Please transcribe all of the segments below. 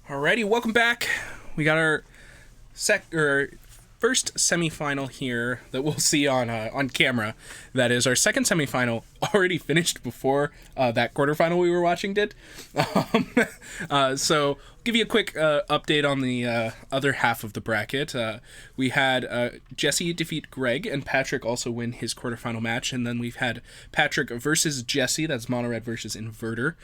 Alrighty, welcome back. We got our first semifinal here that we'll see on camera. That is our second semifinal, already finished before that quarterfinal we were watching did. So give you a quick update on the other half of the bracket. We had Jesse defeat Greg, and Patrick also win his quarterfinal match. And then we've had Patrick versus Jesse, that's Mono Red versus Inverter,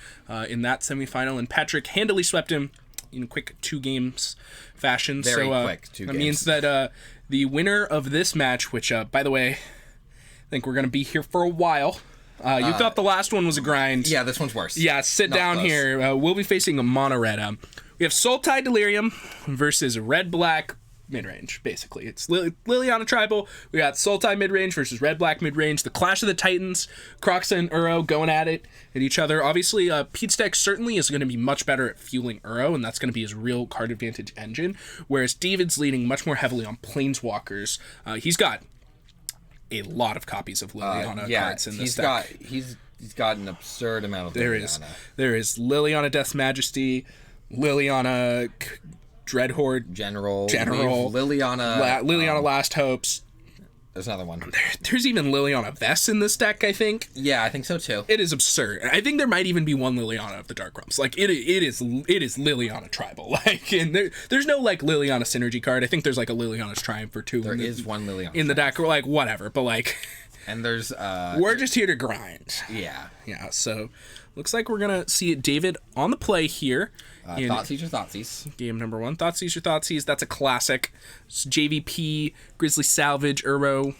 in that semifinal. And Patrick handily swept him in quick 2 games fashion. Very quick 2 games. That means that the winner of this match, which, by the way, I think we're going to be here for a while. You thought the last one was a grind. Yeah, this one's worse. Yeah, sit down close. Here. We'll be facing a Mono Red. We have Sultai Delirium versus Red Black Midrange, basically. It's Liliana Tribal. We got Sultai Midrange versus Red Black Midrange. The Clash of the Titans. Croxa and Uro going at each other. Obviously, Pete's deck certainly is going to be much better at fueling Uro, and that's going to be his real card advantage engine, whereas David's leaning much more heavily on Planeswalkers. He's got a lot of copies of Liliana cards in this deck. He's got an absurd amount of Liliana. There is Liliana Death's Majesty, Liliana Dreadhorde General Liliana Last Hopes. There's another one. There's even Liliana Vess in this deck, I think. Yeah, I think so too. It is absurd. I think there might even be one Liliana of the Dark Realms. Like it is Liliana Tribal. Like, and there's no like Liliana synergy card. I think there's like a Liliana's Triumph or 2. There is one Liliana in the deck. Or like whatever, but like. And there's we're just here to grind. Yeah. So looks like we're gonna see David on the play here. Thoughtseize or Thoughtseize. Game number 1. Thoughtseize or Thoughtseize. That's a classic. It's JVP, Grizzly Salvage, Uro.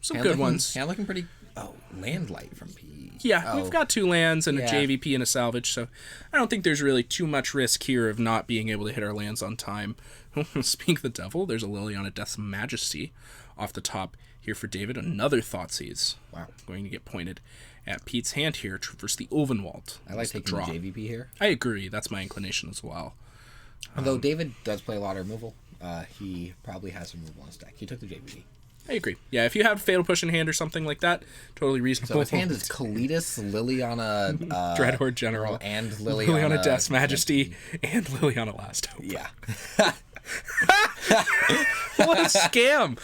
Some good ones. Yeah, looking pretty. Oh, Landlight from P. Yeah, we've got 2 lands and a JVP and a Salvage, so I don't think there's really too much risk here of not being able to hit our lands on time. Speak the devil, there's a Liliana Death's Majesty off the top here for David. Another Thoughtseize. Wow. Going to get pointed at Pete's hand here. Traverse the Ulvenwald. I like taking the JVP here. I agree. That's my inclination as well. Although David does play a lot of removal, he probably has some removal on his deck. He took the JVP. I agree. Yeah, if you have Fatal Push in hand or something like that, totally reasonable. So his hand is Kalitas, Liliana... Dreadhorde General. And Liliana Death's Majesty, and Liliana Last Hope. Yeah. What a scam!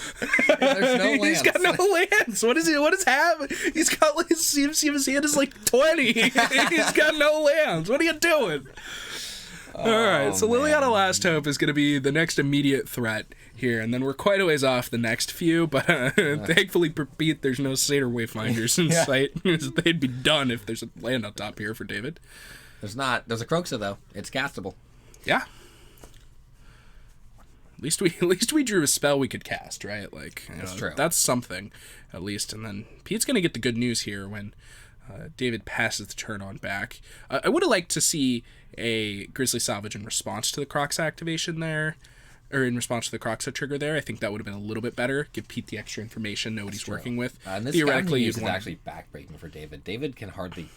There's no lands. He's got no lands. What is happening? He's got like his hand is like 20. He's got no lands. What are you doing? All right, so Liliana Last Hope is going to be the next immediate threat here, and then we're quite a ways off the next few, but thankfully for Pete, there's no Satyr Wayfinders in sight. They'd be done if there's a land on top here for David. There's not. There's a Croxa, though. It's castable. Yeah. At least we drew a spell we could cast, right? Like, that's true. That's something, at least. And then Pete's going to get the good news here when David passes the turn on back. I would have liked to see a Grizzly Salvage in response to the Croxa activation there, or in response to the Croxa trigger there. I think that would have been a little bit better. Give Pete the extra information, know what he's working with. And this theoretically is actually backbreaking for David. David can hardly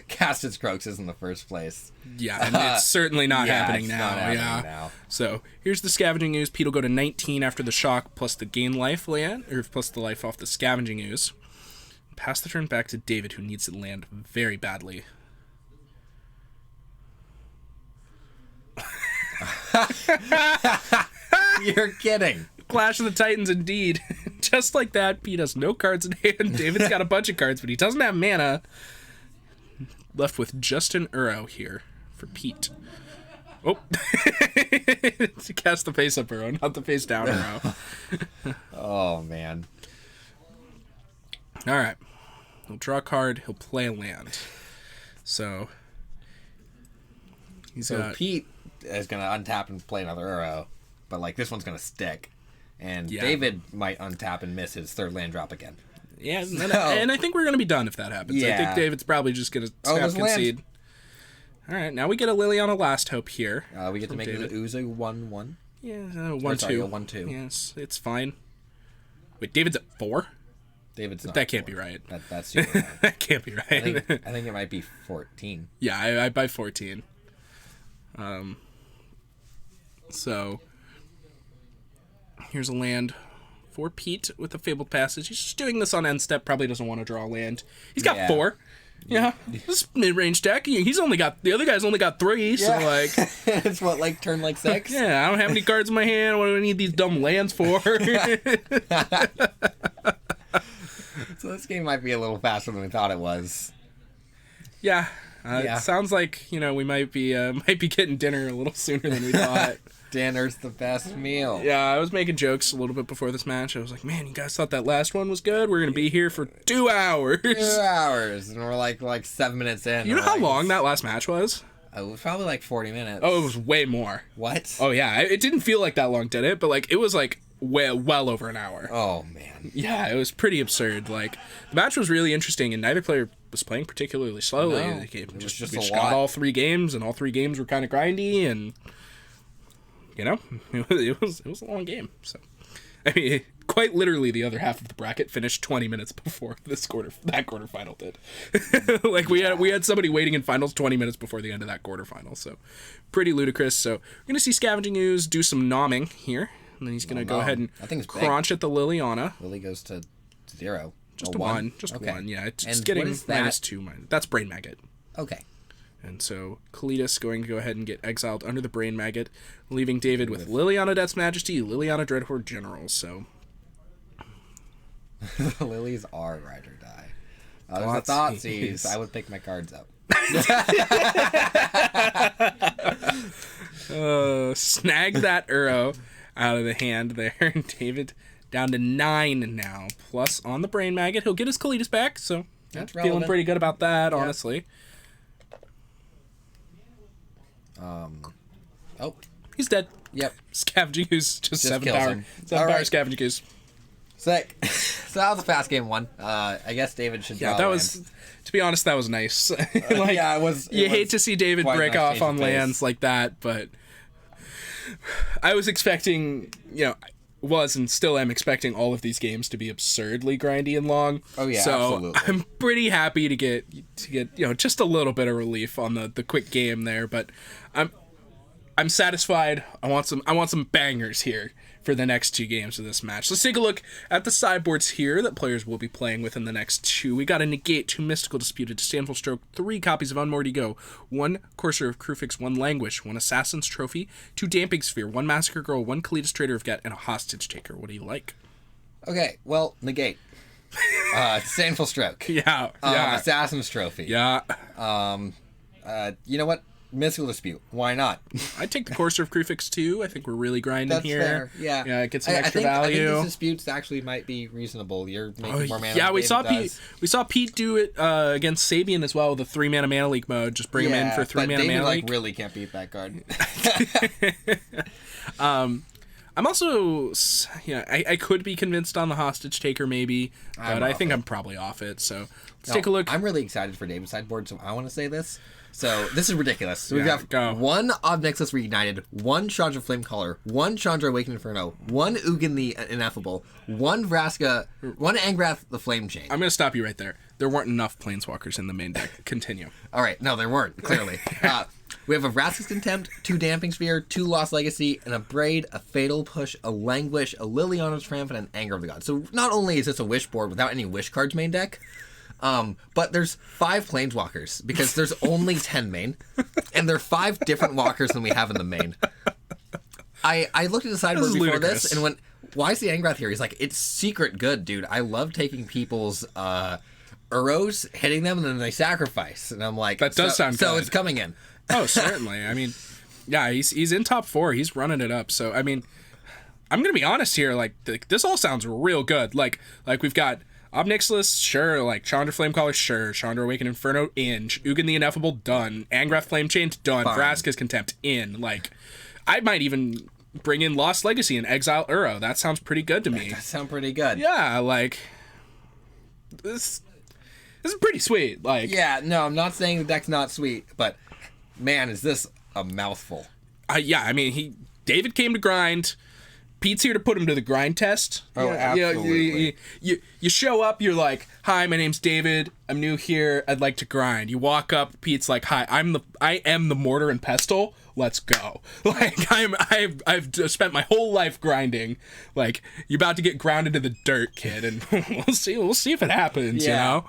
cast his Croxas in the first place. Yeah, and it's certainly not happening now. So here's the Scavenging Ooze. Pete will go to 19 after the shock plus the gain life land, or plus the life off the Scavenging Ooze. Pass the turn back to David, who needs to land very badly. You're kidding. Clash of the Titans, indeed. Just like that, Pete has no cards in hand. David's got a bunch of cards, but he doesn't have mana. Left with just an Uro here for Pete. Oh. To cast the face up Uro, not the face down Uro. Oh, man. All right. He'll draw a card. He'll play a land. So Pete is going to untap and play another Uro, but like this one's going to stick. And David might untap and miss his 3rd land drop again. Yeah, and I think we're going to be done if that happens. Yeah. I think David's probably just going to concede. All right, now we get a Liliana Last Hope here. We get to make it Ooze 1/1. Yeah, 1/2. 1/2. Yes, it's fine. Wait, David's at 4? David's not. That can't be right. That's too high. That can't be right. I think it might be 14. Yeah, I buy 14. So here's a land for Pete with a Fabled Passage. He's just doing this on end step. Probably doesn't want to draw a land. He's got 4. Yeah, this mid-range deck. He's only got the other guy's only got 3, so like it's what, like turn like 6. Yeah, I don't have any cards in my hand. What do I need these dumb lands for? So this game might be a little faster than we thought it was. Yeah, it sounds like we might be getting dinner a little sooner than we thought. Dinner's the best meal. Yeah, I was making jokes a little bit before this match. I was like, man, you guys thought that last one was good? We're going to be here for 2 hours. 2 hours. And we're like 7 minutes in. You know how long that last match was? It was probably like 40 minutes. Oh, it was way more. What? Oh, yeah. It didn't feel like that long, did it? But like it was like well over an hour. Oh, man. Yeah, it was pretty absurd. Like, the match was really interesting, and neither player was playing particularly slowly. No, It was just we a just lot. got all 3 games, and all 3 games were kind of grindy, and it was a long game. So, I mean, quite literally, the other half of the bracket finished 20 minutes before that quarterfinal did. Like we had somebody waiting in finals 20 minutes before the end of that quarterfinal. So, pretty ludicrous. So, we're gonna see Scavenging Ooze do some nomming here, and then he's gonna go ahead and crunch at the Liliana. Lily goes to 0. Just a 1. Just okay. 1. Yeah, it's just getting -2. That's Brain Maggot. Okay. And so Kalidas going to go ahead and get exiled under the Brain Maggot, leaving David with Liliana Death's Majesty, Liliana Dreadhorde General. So Lilies are ride or die. There's a Thoughtseize. I would pick my cards up. Snag that Uro out of the hand there. David down to 9 now. Plus on the Brain Maggot. He'll get his Kalidas back, so that's feeling relevant. pretty good about that, honestly. Oh, he's dead. Yep. Scavenging Ooze, just 7 power. Him. 7 power Scavenging Ooze. Sick. So that was a fast game 1. I guess David should. Yeah, that was. To be honest, that was nice. Like, yeah, it was. You hate to see David break nice off on lands like that, but I was expecting, was and still am expecting all of these games to be absurdly grindy and long. Oh yeah, so absolutely. I'm pretty happy to get just a little bit of relief on the quick game there, but I'm satisfied. I want some bangers here for the next 2 games of this match. Let's take a look at the sideboards here that players will be playing with in the next 2. We got a Negate, 2 Mystical Dispute, a Disdainful Stroke, 3 copies of Unmoored Ego, 1 Courser of Krufix, 1 Languish, 1 Assassin's Trophy, 2 Damping Sphere, 1 Massacre Girl, 1 Kalidas Trader of Get, and a Hostage Taker. What do you like? Okay, well, Negate. Disdainful Stroke. Yeah. Assassin's Trophy. Yeah. You know what? Mystical Dispute. Why not? I'd take the Courser of Krufix too. I think we're really grinding here. Fair. Yeah. Yeah, get some extra value. I think these disputes actually might be reasonable. You're making more mana. Yeah, than we David saw Pete. We saw Pete do it against Sabian as well with a 3-mana Mana Leak mode. Just bring him in for 3 mana David, Mana Leak. really can't beat that card. I'm also, I could be convinced on the Hostage Taker maybe, but I think I'm probably off it. So let's take a look. I'm really excited for David's sideboard, so I want to say this. So this is ridiculous. So we've got 1 Obnixilus Reignited, 1 Chandra Flamecaller, 1 Chandra Awakened Inferno, 1 Ugin the Ineffable, 1 Vraska, 1 Angrath the Flame Chain. I'm going to stop you right there. There weren't enough Planeswalkers in the main deck. Continue. All right. No, there weren't, clearly. We have a Vraska's Contempt, 2 Damping Sphere, 2 Lost Legacy, an Abrade, a Fatal Push, a Languish, a Liliana's Triumph, and an Anger of the Gods. So not only is this a Wish board without any Wish cards main deck, but there's 5 Planeswalkers because there's only 10 main, and there are 5 different walkers than we have in the main. I looked at the sideboard before this and went, why is the Angrath here? He's like, it's secret good, dude. I love taking people's Uros, hitting them, and then they sacrifice. And I'm like, that does sound good. So it's coming in. Oh, certainly. I mean, yeah, he's in top 4. He's running it up. So, I mean, I'm going to be honest here. Like, this all sounds real good. Like we've got Obnixilus, sure. Like, Chandra Flamecaller, sure. Chandra Awakened Inferno, in. Ugin the Ineffable, done. Angrath Flame Chained, done. Vraska's Contempt, in. Like, I might even bring in Lost Legacy and exile Uro. That sounds pretty good to me. That sounds pretty good. Yeah, like, this is pretty sweet. Like, yeah, no, I'm not saying the deck's not sweet, but man, is this a mouthful. Yeah, I mean, David came to grind. Pete's here to put him to the grind test. Oh, absolutely. You show up, you're like, hi, my name's David. I'm new here. I'd like to grind. You walk up, Pete's like, hi, I am the Mortar and Pestle. Let's go. Like, I've spent my whole life grinding. Like, you're about to get ground into the dirt, kid, and we'll see if it happens, you know?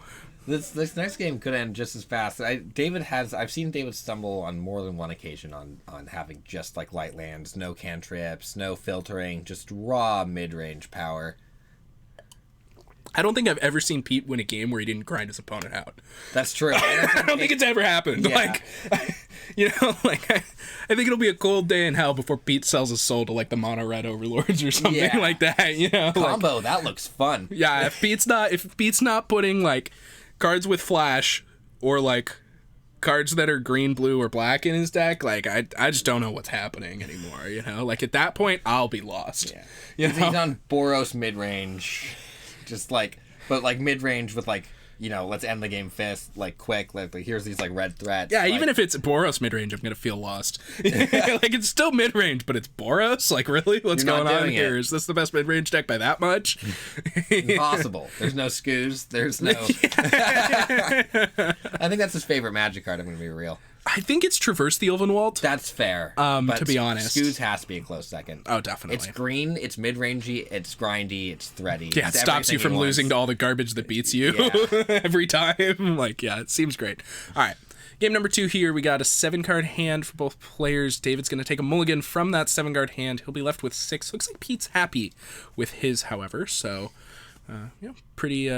This next game could end just as fast. I've seen David stumble on more than one occasion on having just like light lands, no cantrips, no filtering, just raw mid-range power. I don't think I've ever seen Pete win a game where he didn't grind his opponent out. That's true. I don't think it's ever happened. Yeah. Like, I think it'll be a cold day in hell before Pete sells his soul to like the mono red overlords or something Yeah. like that. You know, Combo, that looks fun. yeah. If Pete's not putting like cards with flash or like cards that are green, blue, or black in his deck, like I just don't know what's happening anymore. You know, like at that point, I'll be lost. Yeah. You He's know? on Boros mid-range. Just like, but like mid-range with like, you know, let's end the game fist, like quick, like here's these like red threats. Yeah, like, even if it's Boros mid-range, I'm gonna feel lost. Like it's still mid-range, but it's Boros. Like really, what's You're not going on doing here? it. Is this the best mid-range deck by that much? impossible. There's no scoos. There's no. I think that's his favorite Magic card. I'm gonna be real. I think it's Traverse the Ulvenwald. That's fair. To be honest. Scoos has to be a close second. Oh, definitely. It's green. It's mid-rangey. It's grindy. It's thready. Yeah, it it's stops you everything from he losing wants. to all the garbage that beats you Yeah. every time. Like, yeah, it seems great. All right. Game number 2 here. We got a 7-card hand for both players. David's going to take a mulligan from that 7-card hand. He'll be left with 6. Looks like Pete's happy with his, however. So, pretty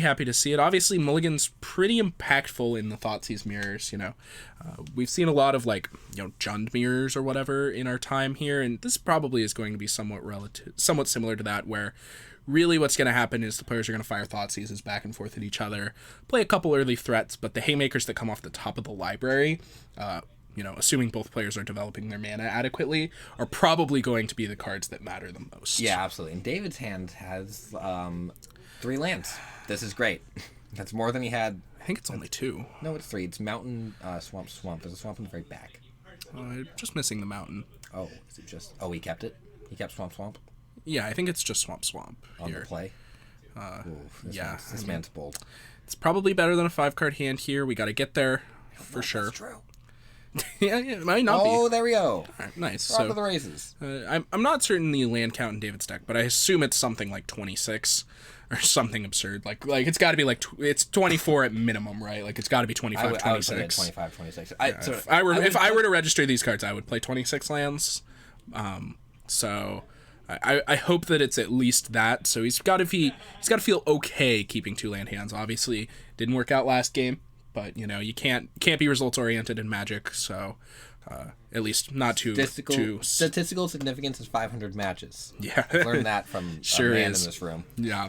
happy to see it. Obviously, mulligan's pretty impactful in the Thoughtseize mirrors, you know. We've seen a lot of, like, you know, Jund mirrors or whatever in our time here, and this probably is going to be somewhat similar to that, where really what's going to happen is the players are going to fire Thoughtseizes back and forth at each other, play a couple early threats, but the haymakers that come off the top of the library, you know, assuming both players are developing their mana adequately, are probably going to be the cards that matter the most. Yeah, absolutely. And David's hand has 3 lands. This is great. That's more than he had. I think it's only 2. No, it's 3. It's mountain, swamp. There's a swamp in the very back. Just missing the mountain. Oh, is it just? Oh, he kept it. He kept swamp Yeah, I think it's just swamp on here. the play. Yeah, This man's bold. It's probably better than a 5-card hand here. We got to get there for sure. That's true. Yeah, it might not be. Oh, there we go. All right, nice. Off to the So races. I'm not certain the land count in David's deck, but I assume it's something like 26 or something absurd. Like it's got to be like it's 24 at minimum, right? Like it's got to be 25, I would put it 26. 25, 26. If I were to register these cards, I would play 26 lands. So I hope that it's at least that. So he's got to feel okay keeping 2 land hands. Obviously, didn't work out last game, but you know you can't be results oriented in Magic. So at least not too Statistical significance is 500 matches. Yeah, Learned that from Sure a man is. in this room. Yeah.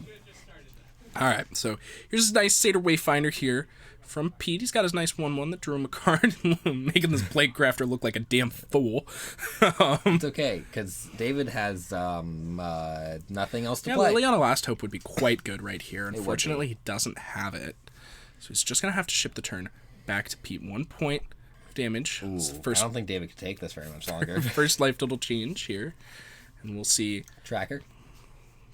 All right, so here's this nice Satyr Wayfinder here from Pete. He's got his nice 1/1 that drew him a card, making this Plague Crafter look like a damn fool. It's okay, because David has nothing else to Yeah, play. Liliana Last Hope would be quite good right here. would Unfortunately, be. he doesn't have it. So he's just going to have to ship the turn back to Pete. 1 point of damage. Ooh, It's the I first, don't think David could take this very much longer. first life total change here. And we'll see. Tracker.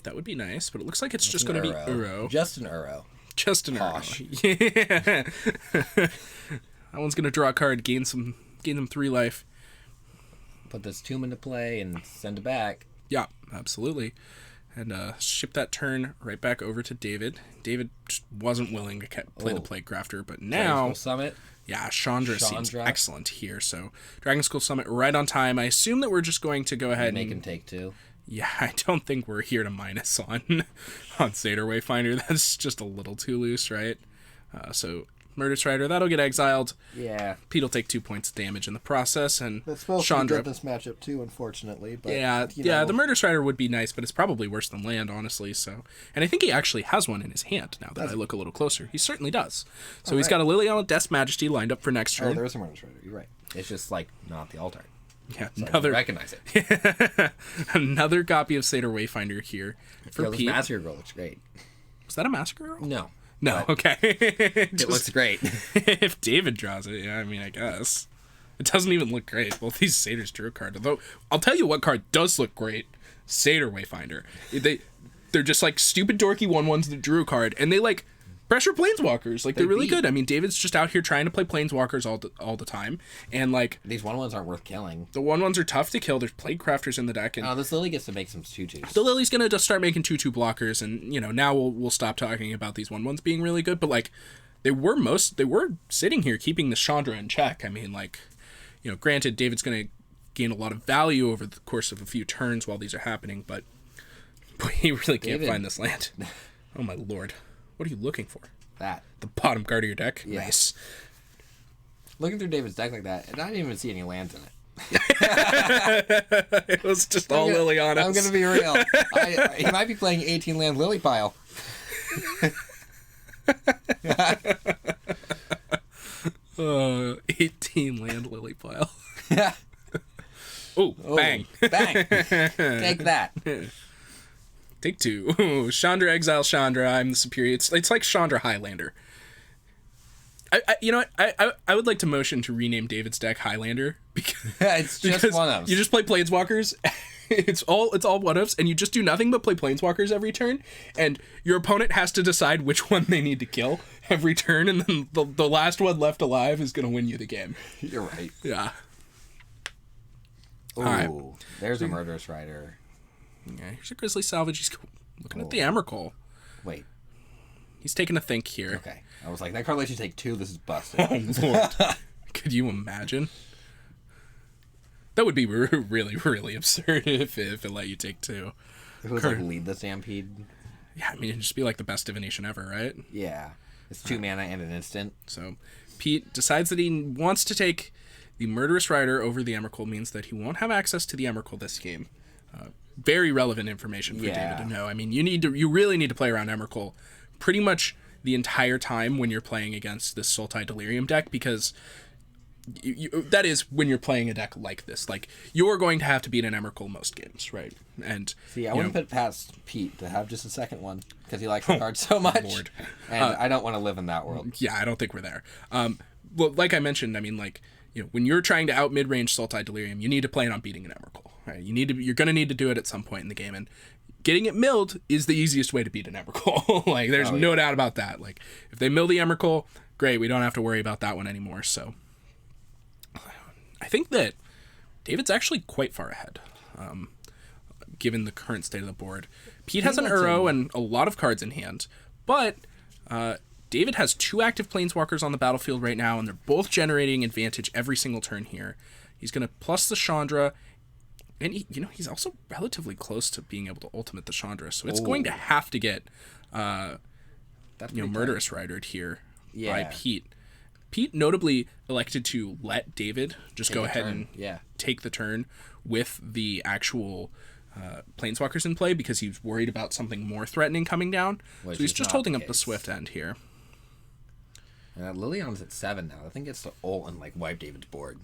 That would be nice, but it looks like it's just going to be Uro. Just an Uro. Just an Posh. Uro. Yeah. That one's going to draw a card, gain them 3 life. Put this tomb into play and send it back. Yeah, absolutely. And ship that turn right back over to David. David just wasn't willing to play the Plague Crafter, but now... Dragon School Summit. Yeah, Chandra seems Chandra. excellent here. So Dragon School Summit right on time. I assume that we're just going to go ahead Make him and... take 2. Yeah, I don't think we're here to minus on Satyr Wayfinder. That's just a little too loose, right? So Murder Strider, that'll get exiled. Yeah. Pete will take 2 points of damage in the process, and That's supposed Chandra... to be good this matchup too, unfortunately. But, Yeah, you know, the Murder Strider would be nice, but it's probably worse than land, honestly. So, and I think he actually has one in his hand now that I look a little closer. He certainly does. So he's got a Liliana Death's Majesty lined up for next Oh, turn. there is a Murder Strider. You're right. It's just like not the altar. Yeah, So another recognize it. another copy of Satyr Wayfinder here for Yo, this Pete. Massacre Girl looks great. Was that a Massacre Girl? No. No, but okay. It looks great. If David draws it, yeah, I mean, I guess. It doesn't even look great. Both these Satyrs drew a card. Although, I'll tell you what card does look great. Satyr Wayfinder. They're just like stupid dorky 1/1s that drew a card, and they like pressure planeswalkers. Like, they're really beat. good. I mean, David's just out here trying to play planeswalkers all the time. And, like, These 1/1s aren't worth killing. the 1/1s are tough to kill. There's Plague Crafters in the deck. And Oh, this Lily gets to make some 2/2s. the Lily's going to just start making 2/2 blockers. And, you know, now we'll stop talking about these 1/1s being really good. But, like, they were sitting here keeping the Chandra in check. I mean, like, you know, granted, David's going to gain a lot of value over the course of a few turns while these are happening. But, boy, he really can't David. find this land. Oh, my lord. What are you looking for? That. The bottom card of your deck? Yeah. Nice. Looking through David's deck like that, and I didn't even see any lands in it. It was just all Liliana. I'm gonna be real. He might be playing 18 land Lily pile. 18 land lily pile. Yeah. Oh, bang. Bang. Take that. Take 2. Ooh, Chandra exile Chandra. I'm the superior. It's like Chandra Highlander. You know what? I would like to motion to rename David's deck Highlander because It's just one of you just play planeswalkers. It's all one-ofs, and you just do nothing but play planeswalkers every turn, and your opponent has to decide which one they need to kill every turn, and then the last one left alive is going to win you the game. You're right. Yeah. Ooh, right. there's a Murderous Rider. Yeah, here's a Grizzly Salvage. He's looking at the Emrakul. Wait. He's taking a think here. Okay. I was like, that card lets you take 2. This is busted. Oh, Lord. Could you imagine? That would be really, really absurd if it let you take 2. It was like lead the Stampede. Yeah, I mean, it'd just be like the best divination ever, right? Yeah. It's 2 mana and an instant. So Pete decides that he wants to take the Murderous Rider over the Emrakul, means that he won't have access to the Emrakul this game. Very relevant information for David to know. I mean, you really need to play around Emrakul pretty much the entire time when you're playing against this Sultai Delirium deck, because that is when you're playing a deck like this. Like, you're going to have to beat an Emrakul most games, right? And See, I wouldn't put it past Pete to have just a second one because he likes the card so much. Lord. And I don't want to live in that world. Yeah, I don't think we're there. Well, like I mentioned, I mean, like, you know, when you're trying to out mid-range Sultai Delirium, you need to plan on beating an Emrakul, right? You're going to need to do it at some point in the game, and getting it milled is the easiest way to beat an Emrakul. Like, there's no doubt about that. Like, if they mill the Emrakul, great, we don't have to worry about that one anymore. So I think that David's actually quite far ahead, given the current state of the board. Pete has an Uro and a lot of cards in hand, but David has 2 active planeswalkers on the battlefield right now, and they're both generating advantage every single turn here. He's going to plus the Chandra, and he's also relatively close to being able to ultimate the Chandra, so it's going to have to get Murderous Ridered here by Pete. Pete notably elected to let David just go ahead and take the turn with the actual planeswalkers in play because he's worried about something more threatening coming down. So he's just holding up the Swift end here. Liliana's at 7 now. I think it's to ult and like wipe David's board.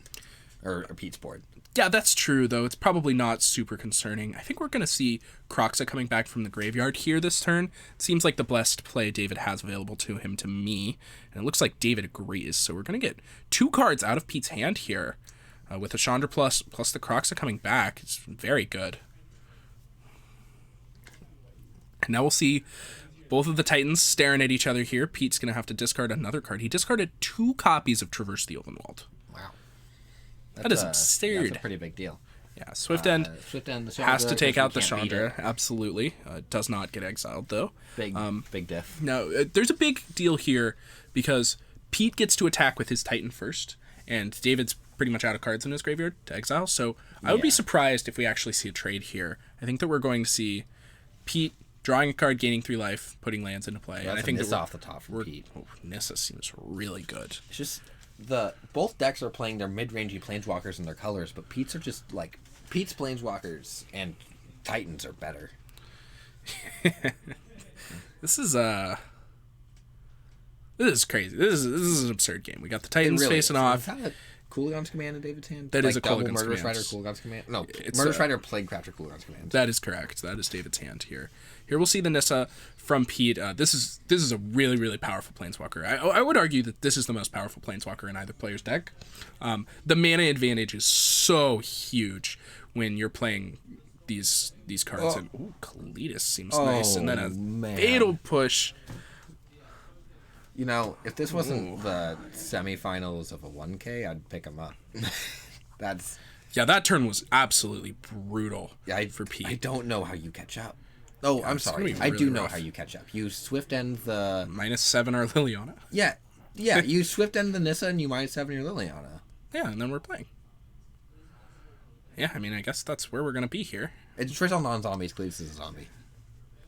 Or Pete's board. Yeah, that's true, though. It's probably not super concerning. I think we're going to see Kroxa coming back from the graveyard here this turn. It seems like the best play David has available to him to me. And it looks like David agrees. So we're going to get 2 cards out of Pete's hand here. With the Chandra plus the Kroxa coming back. It's very good. And now we'll see both of the Titans staring at each other here. Pete's going to have to discard another card. He discarded 2 copies of Traverse the Ovenwald. Wow. That is absurd. That's a pretty big deal. Yeah, Swift End has to take out the Chandra. It. Absolutely. Does not get exiled, though. Big diff. No, there's a big deal here because Pete gets to attack with his Titan first, and David's pretty much out of cards in his graveyard to exile, so I would be surprised if we actually see a trade here. I think that we're going to see Pete drawing a card, gaining 3 life, putting lands into play. And I think Nissa off the top from Pete. Nissa seems really good. It's just both decks are playing their mid-rangey planeswalkers in their colors, but Pete's are just like Pete's planeswalkers and Titans are better. This is crazy. This is an absurd game. We got the Titans really facing off. Is that a Coolion's Command in David's hand? That is a double Coolion's Murderous Command. Rider, Coolion's Command. No, it's Murderous Rider, Plaguecrafter, Coolion's Command. That is correct. That is David's hand here. Here we'll see the Nissa from Pete. This is a really, really powerful planeswalker. I would argue that this is the most powerful planeswalker in either player's deck. The mana advantage is so huge when you're playing these cards. And Kalitas seems nice, and then a fatal push. You know, if this wasn't the semifinals of a 1K, I'd pick him up. That's... Yeah, that turn was absolutely brutal for Pete. I don't know how you catch up. Oh, I'm sorry. I do know how you catch up. You swift end the... -7 our Liliana. Yeah. Yeah, you swift end the Nissa and you -7 your Liliana. Yeah, and then we're playing. Yeah, I mean, I guess that's where we're going to be here. It destroys all non-zombies because this is a zombie.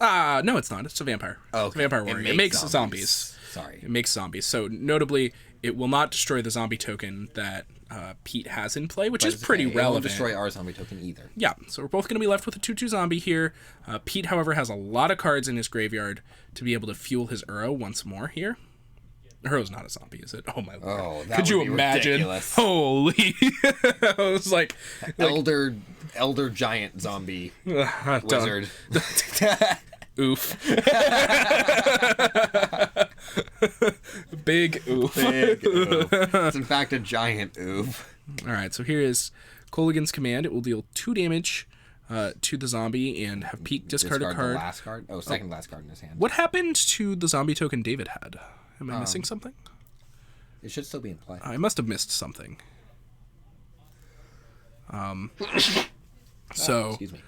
No, it's not. It's a vampire. Oh, It's a vampire warrior. It makes zombies. Sorry. It makes zombies. So, notably, it will not destroy the zombie token that Pete has in play, which is pretty relevant. It won't destroy our zombie token either. Yeah, so we're both going to be left with a 2/2 zombie here. Pete, however, has a lot of cards in his graveyard to be able to fuel his Uro once more here. Uro's not a zombie, is it? Oh, my lord. Oh, that Could you would be imagine? ridiculous. Holy. I was like... Elder giant zombie wizard. Oof. Big oof. Big oof. It's in fact a giant oof. Alright, so here is Colligan's command. It will deal 2 damage to the zombie and have Pete discard a card. The last card? Oh, second last card in his hand. What happened to the zombie token David had? Am I missing something? It should still be in play. I must have missed something. So... Excuse me.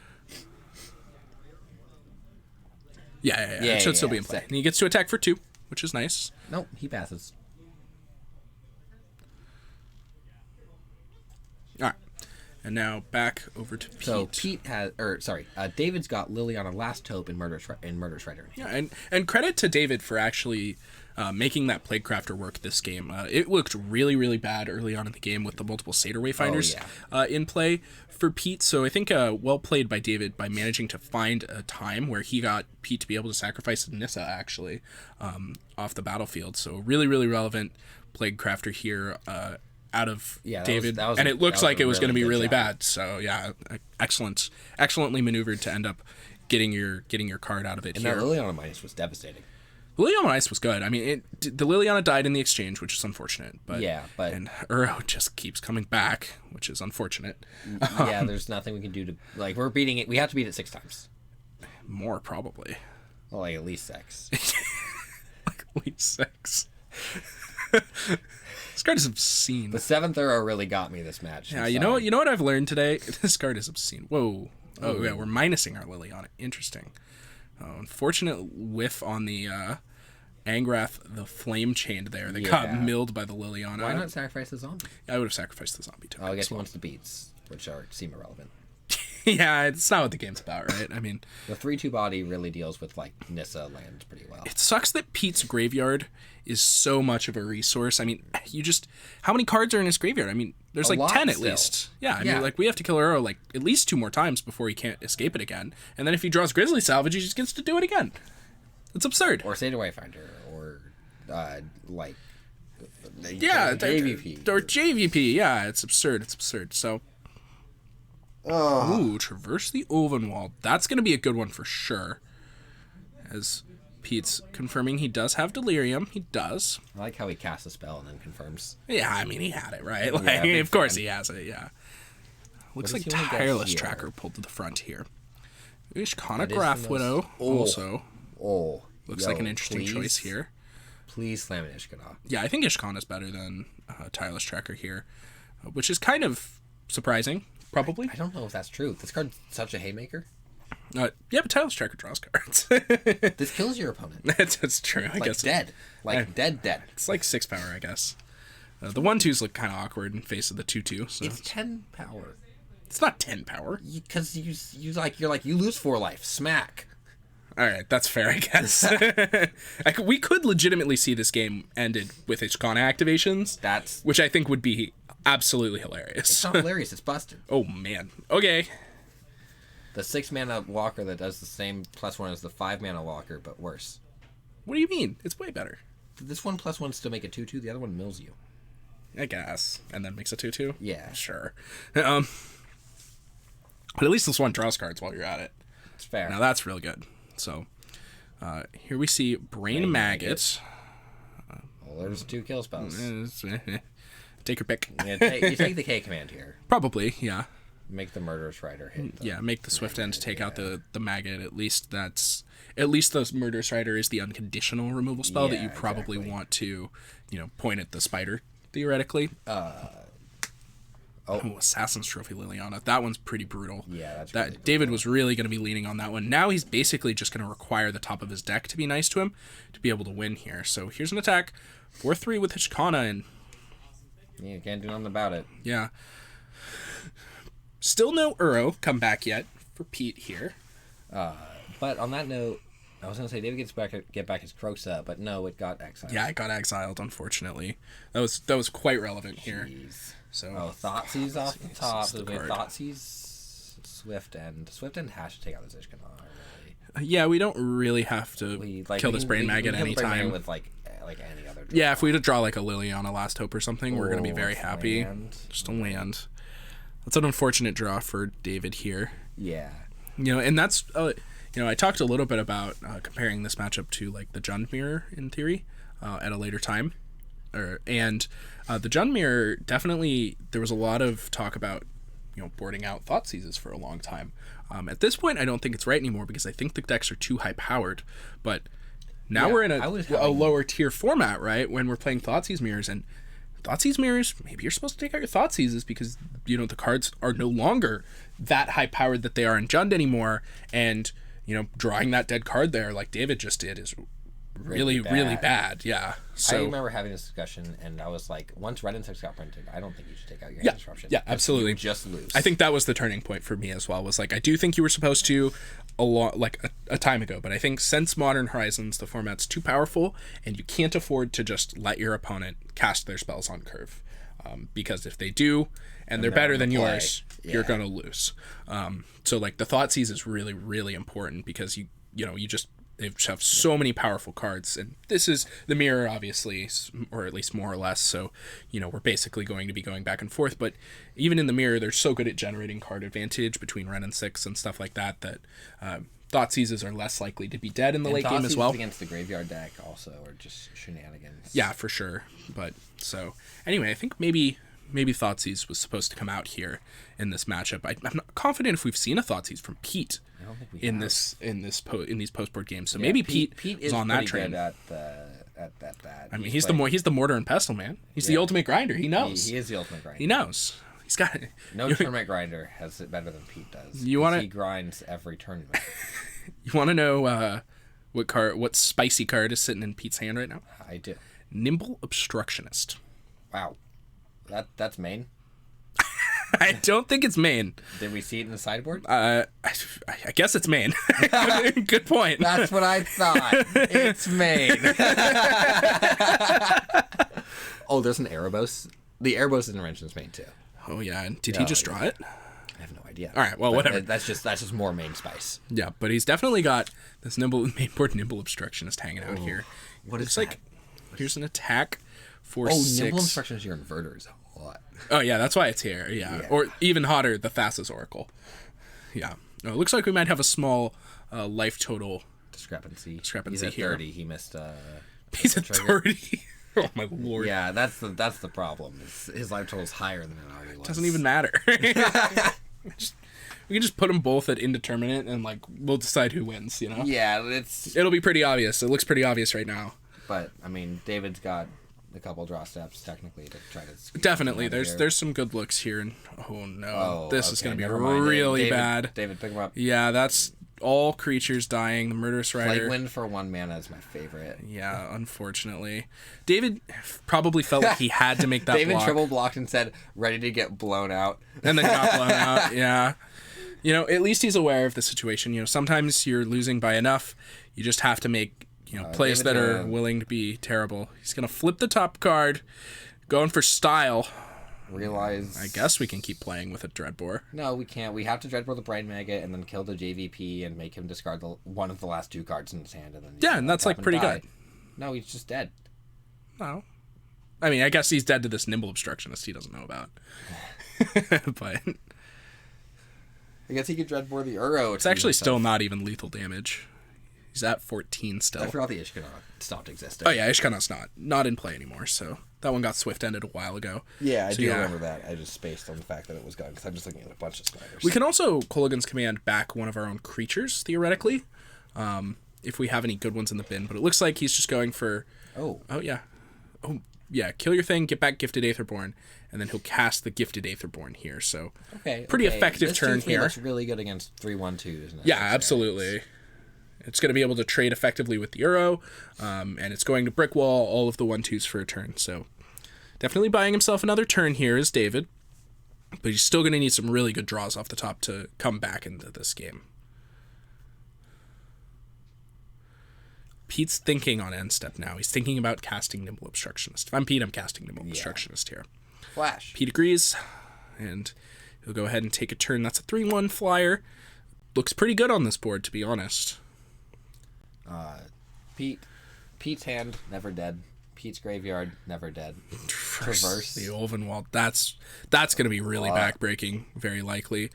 Yeah. It should still be in play. And he gets to attack for 2, which is nice. Nope, he passes. All right. And now back over to Pete. So David's got Liliana Last Hope and Murder Shredder. Yeah, and credit to David for actually making that Plaguecrafter work this game. It looked really, really bad early on in the game with the multiple Satyr Wayfinders in play for Pete. So I think well played by David by managing to find a time where he got Pete to be able to sacrifice Nissa actually off the battlefield. So really, really relevant Plaguecrafter here out of David. And it looks like it was going to be really bad. So yeah, excellently maneuvered to end up getting your card out of it here. And that Liliana minus was devastating. Liliana Ice was good. I mean, the Liliana died in the exchange, which is unfortunate. And Uro just keeps coming back, which is unfortunate. Yeah, there's nothing we can do to we're beating it. We have to beat it 6 times. More probably. Well, at least 6. At least 6. This card is obscene. The 7th Uro really got me this match. Yeah, you know what I've learned today? This card is obscene. Whoa. Oh yeah, we're minusing our Liliana. Interesting. Unfortunate whiff on the Angrath, the flame chained there. They got milled by the Liliana. Why not sacrifice the zombie? I would have sacrificed the zombie token. I guess he wants the beats, which seem irrelevant. Yeah, it's not what the game's about, right? I mean... The 3/2 body really deals with, Nissa lands pretty well. It sucks that Pete's graveyard is so much of a resource. I mean, how many cards are in his graveyard? I mean, there's 10 at still. least. Yeah, I mean, we have to kill Uro, at least 2 more times before he can't escape it again. And then if he draws Grizzly Salvage, he just gets to do it again. It's absurd. Or Satyr Wayfinder, or, JVP. Or JVP, yeah, it's absurd. So... Ooh, Traverse the Ovenwald. That's going to be a good one for sure. As Pete's confirming he does have Delirium. He does. I like how he casts a spell and then confirms. Yeah, I mean, he had it, right? Of course he has it, yeah. Looks like Tireless Tracker pulled to the front here. Ishkana Graph Widow also. Looks like an interesting choice here. Please slam an Ishkana. Yeah, I think Ishkana's better than Tireless Tracker here, which is kind of surprising. Probably. I don't know if that's true. This card's such a haymaker. Yeah, but Tireless Tracker draws cards. This kills your opponent. That's true. I guess dead. Dead. It's 6 power, I guess. The 1/2s look kind of awkward in face of the 2/2. So it's 10 power. It's not 10 power. Because you lose 4 life. Smack. All right, that's fair, I guess. We could legitimately see this game ended with Ishkana activations. Which I think would be absolutely hilarious. It's not hilarious. It's busted. Oh, man. Okay. The 6-mana walker that does the same +1 as the 5-mana walker, but worse. What do you mean? It's way better. This one +1's to make a 2/2. The other one mills you. I guess. And then makes a 2/2? Yeah. Sure. But at least this one draws cards while you're at it. It's fair. Now that's real good. So, here we see Brain Maggot. Well, there's 2 kill spells. Take your pick. You take the K command here. Probably, yeah. Make the Murderous Rider hit. Yeah, make the Swift End take out the maggot. At least the Murderous Rider is the unconditional removal spell that you probably want to, point at the spider, theoretically. Assassin's Trophy Liliana. That one's pretty brutal. Yeah, that's really David was really going to be leaning on that one. Now he's basically just going to require the top of his deck to be nice to him to be able to win here. So here's an attack. 4-3 with Hishkana, and you can't do nothing about it. Yeah. Still no Uro come back yet for Pete here. But on that note, I was going to say David get back his Kroxa, but no, it got exiled. Yeah, it got exiled, unfortunately. That was quite relevant here. Jeez. So Thoughtseiz's off the top. So we have Thoughtseiz's Swift End. Swift End has to take out this Ishkana, really. Yeah, we don't really have to kill this Brain Maggot anytime. With like any other draw. Yeah, if we draw like a Liliana Last Hope or something, we're going to be very happy. Land. Just a land. That's an unfortunate draw for David here. Yeah. And that's, I talked a little bit about comparing this matchup to like the Jund Mirror in theory at a later time. And the Jund Mirror, definitely, there was a lot of talk about, boarding out Thoughtseizes for a long time. At this point, I don't think it's right anymore because I think the decks are too high powered. But now we're in a lower tier format, right? When we're playing Thoughtseize Mirrors, and Thoughtseize Mirrors, maybe you're supposed to take out your Thoughtseizes because, the cards are no longer that high powered that they are in Jund anymore. And, drawing that dead card there like David just did is really bad. Yeah. So I remember having this discussion, and I was like, once Red and 6 got printed, I don't think you should take out your hand disruption. Yeah, absolutely. Just lose. I think that was the turning point for me as well. Was like, I do think you were supposed to a time ago, but I think since Modern Horizons, the format's too powerful, and you can't afford to just let your opponent cast their spells on curve, because if they do, and they're better than yours, you're gonna lose. So like the Thoughtseize is really, really important because they have so many powerful cards, and this is the mirror, obviously, or at least more or less. So, we're basically going to be going back and forth. But even in the mirror, they're so good at generating card advantage between Ren and 6 and stuff like that Thoughtseizes are less likely to be dead in the late game as well. Against the graveyard deck also, or just shenanigans. Yeah, for sure. But so anyway, I think maybe Thoughtseize was supposed to come out here in this matchup. I'm not confident if we've seen a Thoughtseise from Pete. I don't think we in have. these post board games, so maybe Pete is on that train. Good at that. I mean, he's the Mortar and Pestle man. He's the ultimate grinder. He knows. He is the ultimate grinder. He knows. He's got it. No tournament grinder has it better than Pete does. He grinds every tournament. You want to know what spicy card is sitting in Pete's hand right now? I do. Nimble Obstructionist. Wow, that's main. I don't think it's main. Did we see it in the sideboard? I guess it's main. Good point. That's what I thought. It's main. Oh, there's an Erebos. The Erebos Intervention is main too. Oh yeah, did he just draw it? I have no idea. All right, well, whatever. That's just more main spice. Yeah, but he's definitely got this main board Nimble Obstructionist hanging out here. What is that? Here's an attack for 6. Nimble Obstructionist, your inverters. What? Oh yeah, that's why it's here. Yeah. Or even hotter, the Thassa's Oracle. Yeah. Oh, it looks like we might have a small life total discrepancy. He's at here. 30. He missed. He's at 30. Oh my lord. Yeah, that's the problem. His life total is higher than it already was. Doesn't even matter. We can just put them both at indeterminate, and we'll decide who wins. Yeah, it'll be pretty obvious. It looks pretty obvious right now. But I mean, David's got a couple draw steps technically to try to definitely there's some good looks here, and this is going to be really bad. David, pick him up. Yeah, that's all creatures dying. The Murderous Rider. Plague for 1 mana is my favorite. Yeah, unfortunately, David probably felt like he had to make that. David block. triple blocked and said ready to get blown out, and then got blown out. Yeah, at least he's aware of the situation. Sometimes you're losing by enough. You just have to make plays that are willing to be terrible. He's going to flip the top card, going for style. Realize... I guess we can keep playing with a Dreadbore. No, we can't. We have to Dreadbore the Brain Maggot and then kill the JVP and make him discard one of the last 2 cards in his hand. And then and that's pretty good. No, he's just dead. No. I mean, I guess he's dead to this Nimble Obstructionist he doesn't know about. But... I guess he could Dreadbore the Uro. It's actually still not even lethal damage. He's at 14 still. I forgot the Ishkana stopped existing. Oh yeah, Ishkana's not in play anymore, so That one got swift ended a while ago. Yeah, I So, do yeah. remember that. I just spaced on the fact that it was gone because I'm just looking at a bunch of spiders. We can also Kolaghan's Command back one of our own creatures, theoretically, if we have any good ones in the bin. But it looks like he's just going for... Oh. Oh, yeah. Oh, yeah. Kill your thing, get back Gifted Aetherborn, and then he'll cast the Gifted Aetherborn here. So, pretty effective this turn 2/3 here. looks really good against 3/1/2s. isn't it? Yeah, absolutely. It's going to be able to trade effectively with the Uro, and it's going to brick wall all of the 1/2s for a turn. So, definitely buying himself another turn here is David, but he's still going to need some really good draws off the top to come back into this game. Pete's thinking on end step now. He's thinking about casting Nimble Obstructionist. If I'm Pete, I'm casting Nimble Obstructionist here. Flash. Pete agrees, and he'll go ahead and take a turn. That's a 3/1 flyer. Looks pretty good on this board, to be honest. Pete's hand, never dead. Pete's graveyard, never dead. Traverse. The Ulvenwald. That's going to be really backbreaking, very likely.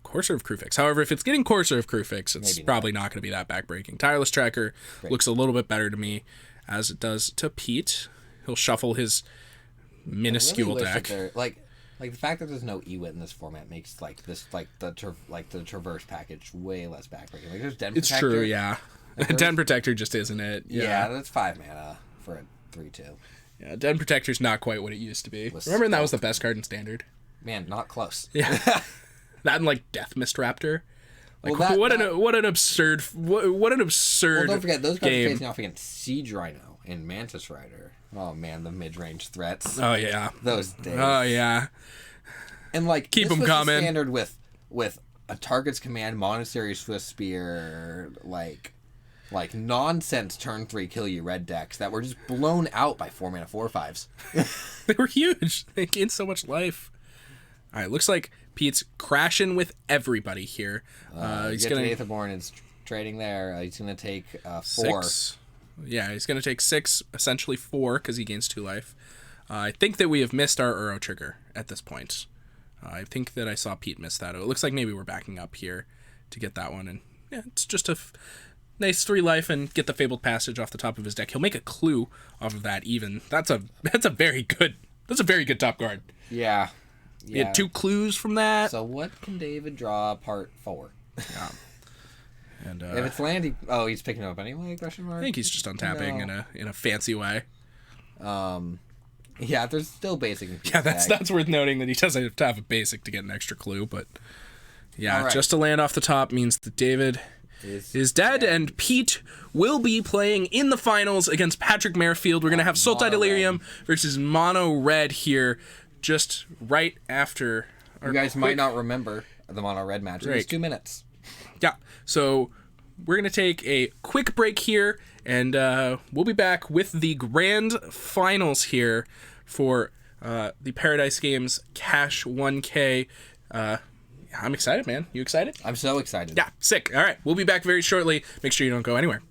Courser of Crufix. However, if it's getting Courser of Crufix, it's probably not going to be that backbreaking. Tireless Tracker looks a little bit better to me, as it does to Pete. He'll shuffle his minuscule deck. Like the fact that there's no Ewit in this format makes the Traverse package way less backbreaking. Like there's Den Protector. It's true, yeah. Den Protector just isn't it. Yeah, that's 5 mana for a 3/2. Yeah, Den Protector's not quite what it used to be. Remember that was the best card in Standard? Man, not close. Yeah. That and like Death Mist Raptor. Like Well, what an absurd Well, don't forget those cards are game. facing off against Siege Rhino and Mantis Rider. Oh man, the mid-range threats. Oh yeah. Those days. Oh yeah. And like Keep this 'em was the coming. standard with a target's command, Monastery Swift Spear, like nonsense turn 3 kill you red decks that were just blown out by 4 mana 4/5s. They were huge. They gained so much life. All right, looks like Pete's crashing with everybody here. He's Get gonna to Aetherborn is trading there. He's gonna take 4. 6. Yeah, he's gonna take 6, essentially 4, because he gains 2 life. I think that we have missed our Uro trigger at this point. I think that I saw Pete miss that. It looks like maybe we're backing up here to get that one, and yeah, it's just a nice 3 life and get the Fabled Passage off the top of his deck. He'll make a clue off of that. Even that's a very good top card. Yeah. He had 2 clues from that. So what can David draw part 4? Yeah. And If it's land, he's picking it up anyway? Question mark. I think he's just untapping in a fancy way. Yeah, there's still basic. In Yeah, that's worth noting that he doesn't have to have a basic to get an extra clue, but yeah, right. just to land off the top means that David is dead, and Pete will be playing in the finals against Patrick Merrifield. We're gonna have Sultai Delirium versus Mono Red here, just right after. You guys might not remember the mono red match. It was 2 minutes. Yeah, so we're going to take a quick break here, and we'll be back with the grand finals here for the Paradise Games Cash 1K. I'm excited, man. You excited? I'm so excited. Yeah, sick. All right, we'll be back very shortly. Make sure you don't go anywhere.